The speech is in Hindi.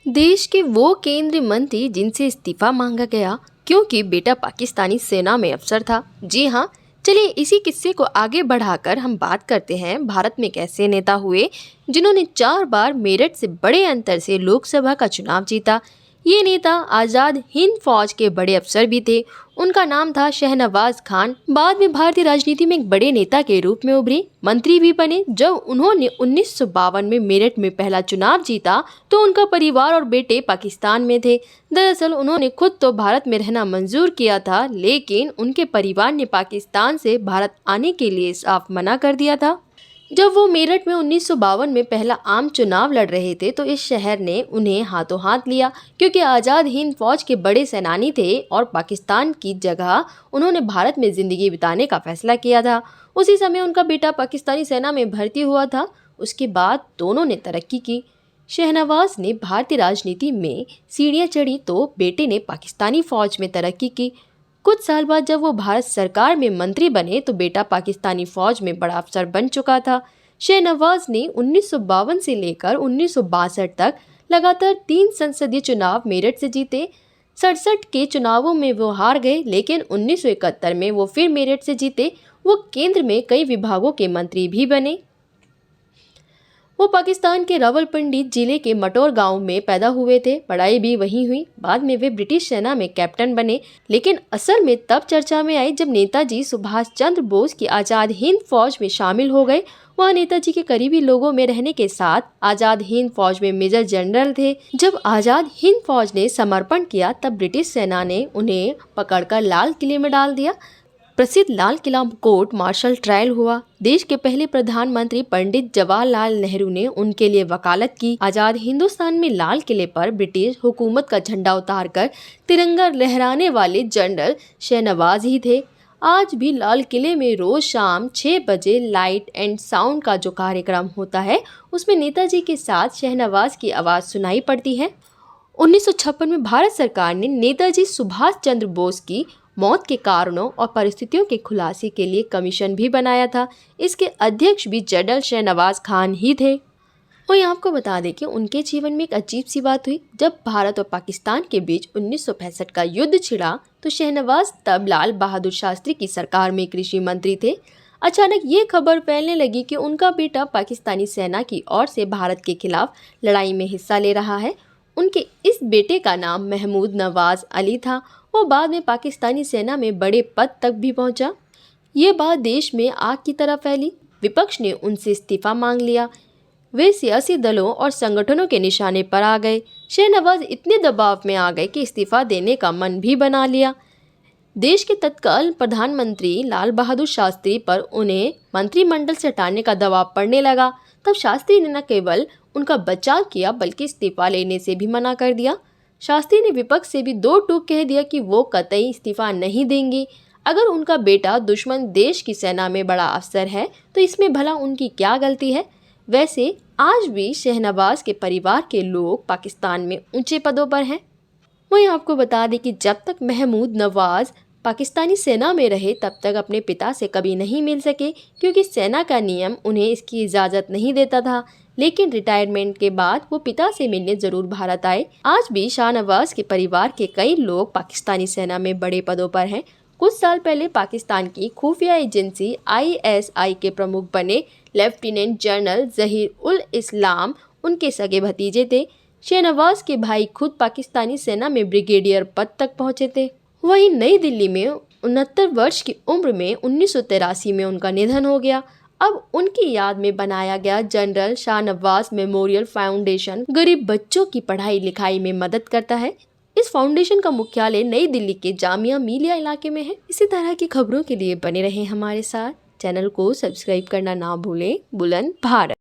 देश के वो केंद्रीय मंत्री जिनसे इस्तीफा मांगा गया क्योंकि बेटा पाकिस्तानी सेना में अफसर था। जी हाँ, चलिए इसी किस्से को आगे बढ़ाकर हम बात करते हैं भारत में एक ऐसे नेता हुए जिन्होंने 4 बार मेरठ से बड़े अंतर से लोकसभा का चुनाव जीता। ये नेता आज़ाद हिंद फौज के बड़े अफसर भी थे। उनका नाम था शहनवाज खान। बाद में भारतीय राजनीति में एक बड़े नेता के रूप में उभरे, मंत्री भी बने। जब उन्होंने 1952 में मेरठ में पहला चुनाव जीता तो उनका परिवार और बेटे पाकिस्तान में थे। दरअसल उन्होंने खुद तो भारत में रहना मंजूर किया था, लेकिन उनके परिवार ने पाकिस्तान से भारत आने के लिए साफ मना कर दिया था। जब वो मेरठ में 1952 में पहला आम चुनाव लड़ रहे थे तो इस शहर ने उन्हें हाथों हाथ लिया, क्योंकि आज़ाद हिंद फौज के बड़े सेनानी थे और पाकिस्तान की जगह उन्होंने भारत में ज़िंदगी बिताने का फैसला किया था। उसी समय उनका बेटा पाकिस्तानी सेना में भर्ती हुआ था। उसके बाद दोनों ने तरक्की की। शहनवाज ने भारतीय राजनीति में सीढ़ियाँ चढ़ी तो बेटे ने पाकिस्तानी फौज में तरक्की की। कुछ साल बाद जब वो भारत सरकार में मंत्री बने तो बेटा पाकिस्तानी फौज में बड़ा अफसर बन चुका था। शहनवाज ने 1952 से लेकर 1962 तक लगातार 3 संसदीय चुनाव मेरठ से जीते। 67 के चुनावों में वो हार गए, लेकिन 1971 में वो फिर मेरठ से जीते। वो केंद्र में कई विभागों के मंत्री भी बने। वो पाकिस्तान के रावलपिंडी जिले के मटौर गांव में पैदा हुए थे, पढ़ाई भी वहीं हुई। बाद में वे ब्रिटिश सेना में कैप्टन बने, लेकिन असल में तब चर्चा में आए जब नेताजी सुभाष चंद्र बोस की आज़ाद हिंद फौज में शामिल हो गए। वह नेताजी के करीबी लोगों में रहने के साथ आज़ाद हिंद फौज में मेजर जनरल थे। जब आज़ाद हिंद फौज ने समर्पण किया तब ब्रिटिश सेना ने उन्हें पकड़कर लाल किले में डाल दिया। प्रसिद्ध Lal Qila court martial trial हुआ। देश के पहले प्रधानमंत्री पंडित जवाहरलाल नेहरू ने उनके लिए वकालत की। आज़ाद हिंदुस्तान में लाल किले पर ब्रिटिश हुकूमत का झंडा उतारकर तिरंगा लहराने वाले जनरल शहनवाज ही थे। आज भी लाल किले में रोज शाम 6 बजे लाइट एंड साउंड का जो कार्यक्रम होता है उसमें नेताजी के साथ शहनवाज की आवाज़ सुनाई पड़ती है। 1956 में भारत सरकार ने नेताजी सुभाष चंद्र बोस की मौत के कारणों और परिस्थितियों के खुलासे के लिए कमीशन भी बनाया था। इसके अध्यक्ष भी जनरल शहनवाज खान ही थे। और आपको बता दें कि उनके जीवन में एक अजीब सी बात हुई। जब भारत और पाकिस्तान के बीच 1965 का युद्ध छिड़ा तो शहनवाज तब लाल बहादुर शास्त्री की सरकार में कृषि मंत्री थे। अचानक ये खबर फैलने लगी कि उनका बेटा पाकिस्तानी सेना की ओर से भारत के खिलाफ लड़ाई में हिस्सा ले रहा है। उनके इस बेटे का नाम महमूद नवाज अली था। वो बाद में पाकिस्तानी सेना में बड़े पद तक भी पहुंचा। ये बात देश में आग की तरह फैली। विपक्ष ने उनसे इस्तीफा मांग लिया। वे सियासी दलों और संगठनों के निशाने पर आ गए। शहनवाज इतने दबाव में आ गए कि इस्तीफा देने का मन भी बना लिया। देश के तत्काल प्रधानमंत्री लाल बहादुर शास्त्री पर उन्हें मंत्रिमंडल से हटाने का दबाव पड़ने लगा। तब शास्त्री ने न केवल उनका बचाव किया बल्कि इस्तीफा लेने से भी मना कर दिया। शास्त्री ने विपक्ष से भी 2 टूक कह दिया कि वो कतई इस्तीफा नहीं देंगे। अगर उनका बेटा दुश्मन देश की सेना में बड़ा अफसर है तो इसमें भला उनकी क्या गलती है। वैसे आज भी शहनवाज के परिवार के लोग पाकिस्तान में ऊंचे पदों पर हैं। वहीं आपको बता दें कि जब तक महमूद नवाज पाकिस्तानी सेना में रहे तब तक अपने पिता से कभी नहीं मिल सके, क्योंकि सेना का नियम उन्हें इसकी इजाज़त नहीं देता था। लेकिन रिटायरमेंट के बाद वो पिता से मिलने ज़रूर भारत आए। आज भी शाहनवाज के परिवार के कई लोग पाकिस्तानी सेना में बड़े पदों पर हैं। कुछ साल पहले पाकिस्तान की खुफिया एजेंसी ISI के प्रमुख बने लेफ्टिनेंट जनरल जहीर उल इस्लाम उनके सगे भतीजे थे। शहनवाज के भाई खुद पाकिस्तानी सेना में ब्रिगेडियर पद तक पहुंचे थे। वहीं नई दिल्ली में 69 वर्ष की उम्र में 1983 में उनका निधन हो गया। अब उनकी याद में बनाया गया जनरल शाहनवाज मेमोरियल फाउंडेशन गरीब बच्चों की पढ़ाई लिखाई में मदद करता है। इस फाउंडेशन का मुख्यालय नई दिल्ली के जामिया मिलिया इलाके में है। इसी तरह की खबरों के लिए बने रहें हमारे साथ। चैनल को सब्सक्राइब करना ना भूलें। बुलंद भारत।